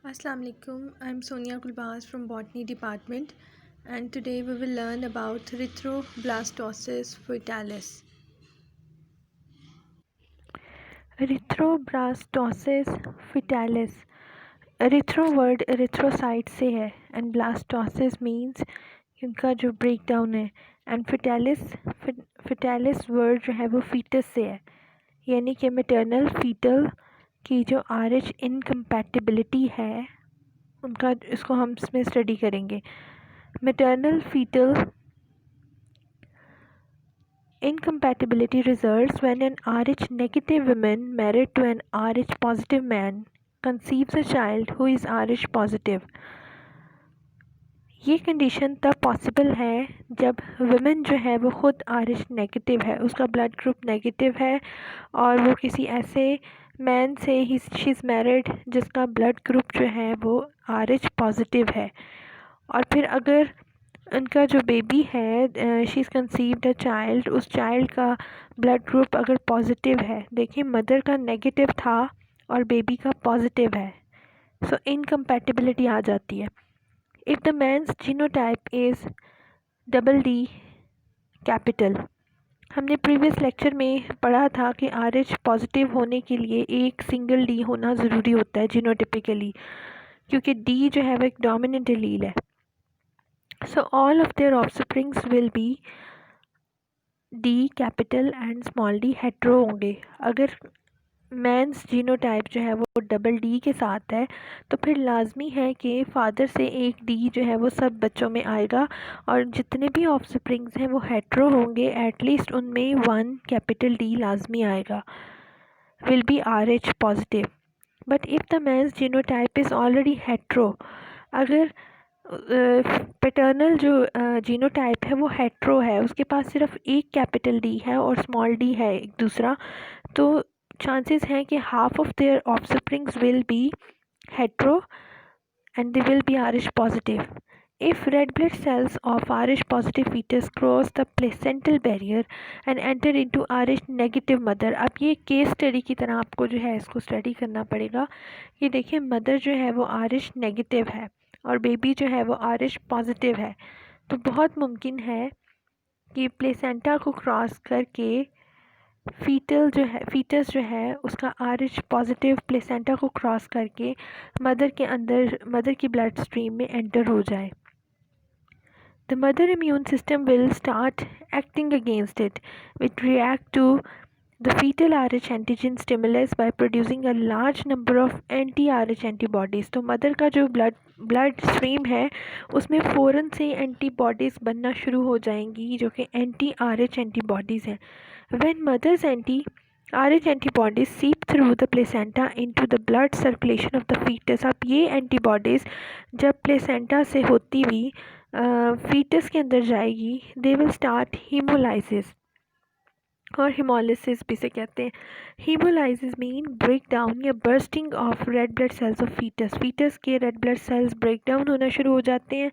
Assalamu alaikum. I'm Sonia Kulbaz from Botany Department, and today we will learn about Erythroblastosis fetalis. Erythroblastosis fetalis. Erythro word erythrocyte से है and blastosis means इनका जो break down है and fetalis word जो है वो fetus से है, यानी कि maternal fetal की जो RH incompatibility है उनका इसको हम इसमें स्टडी करेंगे। Maternal foetal incompatibility results when an RH negative woman married to an RH positive man conceives a child who is RH positive। ये कंडीशन तब पॉसिबल है जब वुमेन जो है वो खुद RH नेगेटिव है, उसका ब्लड ग्रुप नेगेटिव है और वो किसी ऐसे मैन से ही शी इज़ मैरिड जिसका ब्लड ग्रुप जो है वो RH पॉजिटिव है। और फिर अगर उनका जो बेबी है she is conceived a child, उस चाइल्ड का ब्लड ग्रुप अगर पॉजिटिव है, देखिए मदर का नेगेटिव था और बेबी का पॉजिटिव है, सो इनकम्पैटिबिलिटी आ जाती है। If the man's genotype is double D capital, हमने प्रीवियस लेक्चर में पढ़ा था कि RH पॉजिटिव होने के लिए एक सिंगल डी होना ज़रूरी होता है जीनोटिपिकली, क्योंकि डी जो है वो एक डोमिनेंट एलील है। So all of their offsprings will be D capital and small d hetero होंगे। अगर मैंस जीनोटाइप जो है वो डबल डी के साथ है तो फिर लाजमी है कि फादर से एक डी जो है वो सब बच्चों में आएगा और जितने भी ऑफस्प्रिंग्स हैं वो हेट्रो होंगे, एटलीस्ट उनमें 1 कैपिटल डी लाजमी आएगा, will be RH positive. But if the man's genotype is already hetero, अगर पैटर्नल जो जीनोटाइप है वो हेट्रो है, उसके पास सिर्फ एक कैपिटल डी है और स्मॉल डी है एक दूसरा, तो चांसेस हैं कि half of their offsprings will be hetero and they will be RH positive. If red blood cells of RH positive fetus cross the placental barrier and enter into RH negative mother. अब ये case study की तरह आपको जो है इसको study करना पड़ेगा कि देखिए मदर जो है वो RH नेगेटिव है और बेबी जो है वो RH पॉजिटिव है, तो बहुत मुमकिन है कि प्लेसेंटा को क्रॉस करके फीटस जो है उसका RH पॉजिटिव प्लेसेंटा को क्रॉस करके मदर के अंदर, मदर की ब्लड स्ट्रीम में एंटर हो जाए। The mother immune system will start acting against it, which react to the fetal RH antigen stimulus by producing a large number of anti-RH antibodies। तो mother का जो blood stream है उसमें फ़ौरन से एंटीबॉडीज़ बनना शुरू हो जाएंगी जो कि anti-RH एंटीबॉडीज़ हैं। When mother's anti-RH antibodies seep through the placenta into the blood circulation of the fetus, अब ये एंटीबॉडीज़ जब प्लेसेंटा से होती हुई फीटस के अंदर जाएगी, दे विल स्टार्ट हीमोलाइसिस और हिमोलिसिस भी से कहते हैं। Haemolysis mean break down or bursting of red blood cells of foetus के red blood cells break down होना शुरू हो जाते हैं,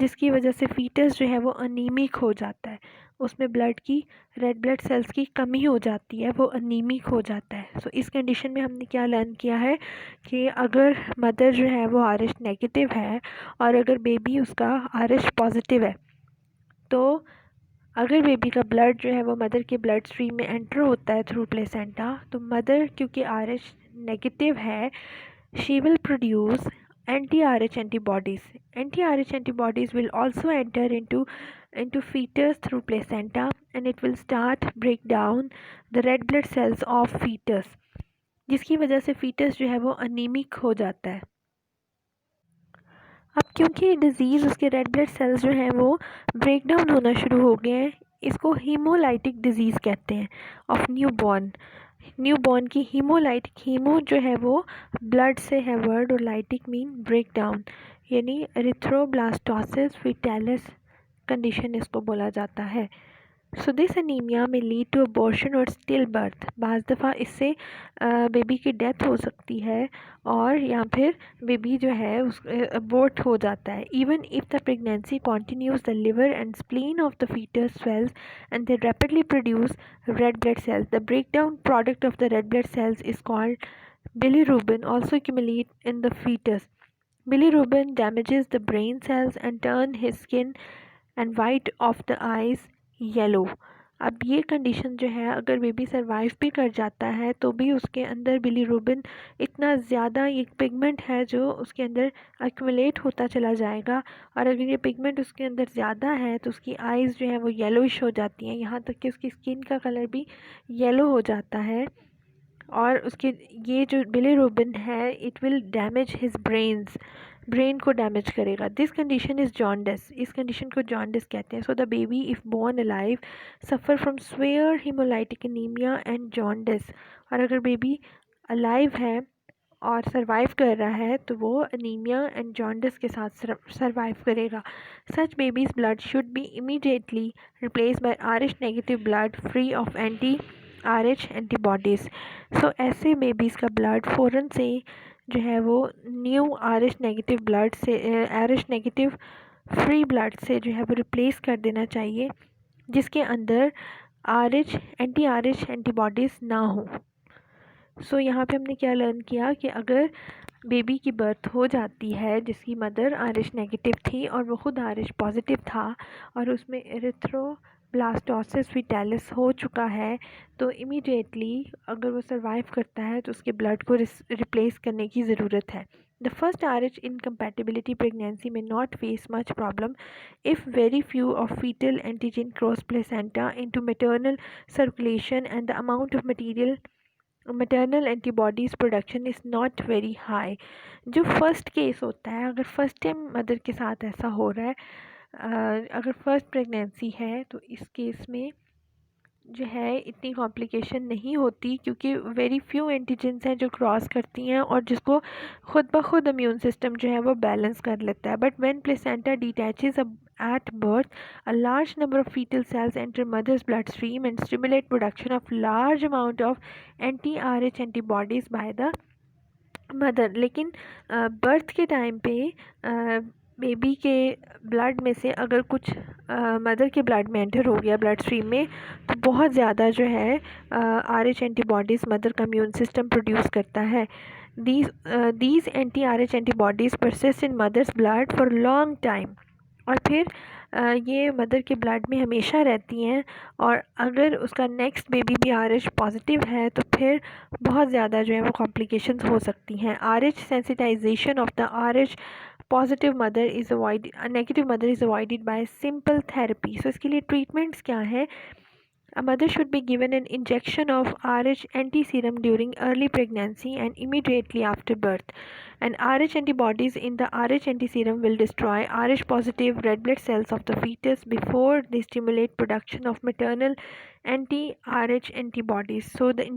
जिसकी वजह से फीटस जो है वो अनीमिक हो जाता है, उसमें ब्लड की रेड ब्लड सेल्स की कमी हो जाती है, वो अनीमिक हो जाता है। सो इस कंडीशन में हमने क्या लर्न किया है कि अगर मदर जो है वो RH नेगेटिव है और अगर बेबी उसका RH पॉजिटिव है, तो अगर बेबी का ब्लड जो है वो मदर के ब्लड स्ट्रीम में एंटर होता है थ्रू प्लेसेंटा, तो मदर क्योंकि RH नेगेटिव है, she will produce anti-RH antibodies. Anti-RH antibodies will also enter into fetus through placenta and it will start break down the red blood cells of fetus, जिसकी वजह से fetus जो है वो anaemic हो जाता है। अब क्योंकि डिज़ीज़ उसके रेड ब्लड सेल्स जो हैं वो ब्रेक डाउन होना शुरू हो गए हैं, इसको हीमोलाइटिक डिज़ीज़ कहते हैं ऑफ न्यूबॉर्न की हीमोलाइटिक, हीमो जो है वो ब्लड से है वर्ड और लाइटिक मीन ब्रेक डाउन, यानी एरिथ्रोब्लास्टोसिस फीटैलिस कंडीशन इसको बोला जाता है। सो दिस अनीमिया में लीड टू अबॉर्शन और स्टिल बर्थ, बाज़ दफ़ा इससे बेबी की डेथ हो सकती है और या फिर बेबी जो है उस अबॉर्ट हो जाता है। Even if the pregnancy continues, the liver and spleen of the foetus swells and they rapidly produce red blood cells. The break down product of the red blood cells is called bilirubin, also accumulate in the fetus Bilirubin damages the brain cells and turn his skin and white of the eyes yellow. अब ये condition जो है अगर baby survive भी कर जाता है तो भी उसके अंदर बिलीरुबिन इतना ज़्यादा एक पिगमेंट है जो उसके अंदर एक्यूमुलेट होता चला जाएगा, और अगर ये पिगमेंट उसके अंदर ज़्यादा है तो उसकी आइज़ जो है वो येलोइश हो जाती हैं, यहाँ तक कि उसकी स्किन का कलर भी येलो हो जाता है। और उसके ये जो बिलीरुबिन है it will damage his brain को डैमेज करेगा। दिस कंडीशन इज़ जॉन्डिस, इस कंडीशन को जॉन्डिस कहते हैं। So the baby if born alive suffer from severe haemolytic anaemia and jaundice, और अगर बेबी अलाइव है और सर्वाइव कर रहा है तो वो अनीमिया एंड जॉन्डिस के साथ सर्वाइव करेगा। Such babies blood should be immediately replace by Rh negative blood free of anti Rh antibodies. So ऐसे बेबीज़ का ब्लड फ़ौरन से जो है वो न्यू आरएच नेगेटिव ब्लड से आरएच नेगेटिव फ्री ब्लड से जो है वो रिप्लेस कर देना चाहिए, जिसके अंदर आरएच एंटी आरएच एंटीबॉडीज़ ना हो। सो यहाँ पे हमने क्या लर्न किया कि अगर बेबी की बर्थ हो जाती है जिसकी मदर आरएच नेगेटिव थी और वो खुद आरएच पॉजिटिव था और उसमें एरिथ्रोब्लास्टोसिस फीटैलिस हो चुका है, तो इमीडिएटली अगर वो सर्वाइव करता है तो उसके ब्लड को रिप्लेस करने की ज़रूरत है। The first RH incompatibility pregnancy may not face much problem if very few of fetal antigen cross placenta into maternal circulation and the amount of maternal antibodies production is not very high। जो first case होता है, अगर first time mother के साथ ऐसा हो रहा है, अगर फर्स्ट प्रेगनेंसी है तो इस केस में जो है इतनी कॉम्प्लिकेशन नहीं होती क्योंकि वेरी फ्यू एंटीजेंस हैं जो क्रॉस करती हैं और जिसको खुद ब खुद इम्यून सिस्टम जो है वो बैलेंस कर लेता है। But when placenta detaches at birth, a large number of fetal cells enter mother's bloodstream and stimulate production of large amount of anti-RH antibodies by the mother. लेकिन बर्थ के time पे baby के blood में से अगर कुछ mother के blood में एंटर हो गया ब्लड स्ट्रीम में तो बहुत ज़्यादा जो है आरएच एंटीबॉडीज़ मदर का इम्यून सिस्टम प्रोड्यूस करता है। these anti-RH antibodies persist in mother's blood for long time, और फिर ये मदर के ब्लड में हमेशा रहती हैं, और अगर उसका नेक्स्ट बेबी भी आरएच पॉजिटिव है तो फिर बहुत ज़्यादा जो है वो कॉम्प्लिकेशंस हो सकती हैं। Rh sensitisation of the Rh positive mother is avoid negative mother is avoided by simple therapy. So इसके लिए ट्रीटमेंट्स क्या हैं? A mother should be given an injection of RH anti-serum during early pregnancy and immediately after birth. And RH antibodies in the RH anti-serum will destroy RH positive red blood cells of the fetus before they stimulate production of maternal anti-RH antibodies. So the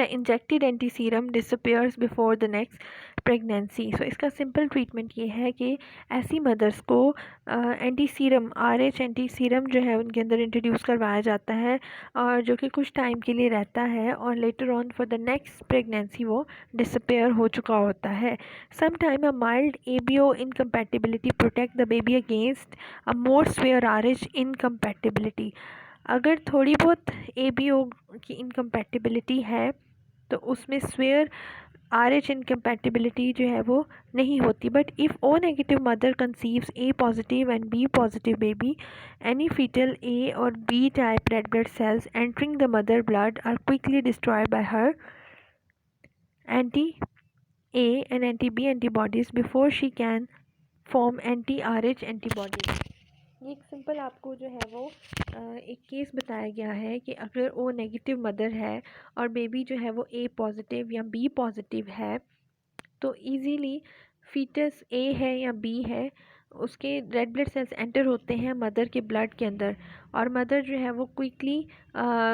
injected anti serum disappears before the next pregnancy. So इसका simple treatment ये है कि ऐसी mothers को anti serum Rh anti serum जो है उनके अंदर इंट्रोड्यूस करवाया जाता है, और जो कि कुछ टाइम के लिए रहता है और later on for the next pregnancy वो डिसअपियर हो चुका होता है। Some time a mild ABO incompatibility protect the baby against a more severe Rh incompatibility. अगर थोड़ी बहुत एबीओ की इनकम्पैटिबिलिटी है तो उसमें स्वेयर आरएच इनकम्पैटिबिलिटी जो है वो नहीं होती। But if O negative mother conceives A positive and B positive baby, any foetal A और B type red blood cells entering the mother blood are quickly destroyed by her anti A and anti B antibodies before she can form anti Rh antibodies. ये एक simple आपको जो है वो एक case बताया गया है कि अगर ओ नेगेटिव मदर है और बेबी जो है वो ए पॉजिटिव या बी पॉजिटिव है तो इजीली फीटस ए है या बी है उसके रेड ब्लड सेल्स एंटर होते हैं मदर के ब्लड के अंदर, और मदर जो है वो क्विकली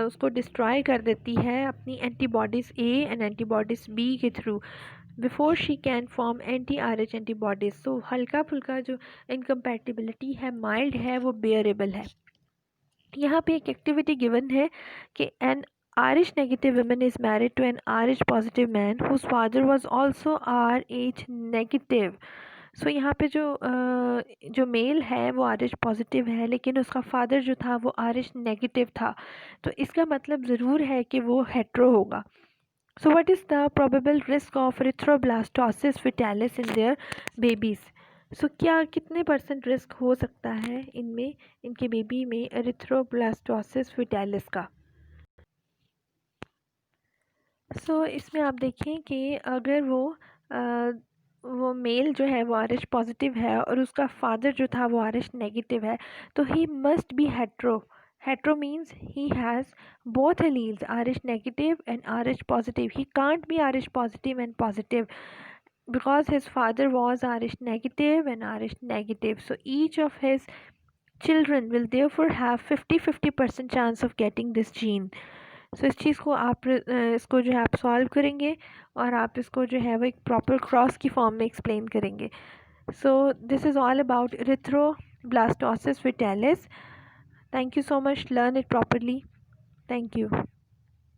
उसको डिस्ट्रॉय कर देती है अपनी antibodies A and antibodies B के through before she can form anti Rh antibodies. So हल्का फुल्का जो इनकम्पैटिबिलिटी है माइल्ड है वो बेयरेबल है। यहाँ पे एक एक्टिविटी गिवन है कि N RH negative woman is married to an RH positive man whose father was also RH negative। सो यहाँ पे जो मेल है वो RH पॉजिटिव है लेकिन उसका फादर जो था वो RH नेगेटिव था, तो इसका मतलब ज़रूर है कि वो हेट्रो होगा। So what is the probable risk of erythroblastosis fetalis in their babies? So क्या कितने % रिस्क हो सकता है इनमें, इनके बेबी में एरिथ्रोब्लास्टोसिस फिटालिस का? सो इसमें आप देखें कि अगर वो मेल जो है वो आरएच पॉजिटिव है और उसका फादर जो था वो आरएच नेगेटिव है, तो he must be hetero. Hetero means he has both alleles, Rh negative and Rh positive. He can't be Rh positive and positive because his father was Rh negative and Rh negative. So each of his children will therefore have 50-50% chance of getting this gene. सो इस चीज़ को आप इसको जो है आप solve करेंगे और आप इसको जो है वो एक प्रॉपर क्रॉस की फॉर्म में एक्सप्लेन करेंगे. So this is all about erythroblastosis fetalis. Thank you so much. Learn it properly. Thank you.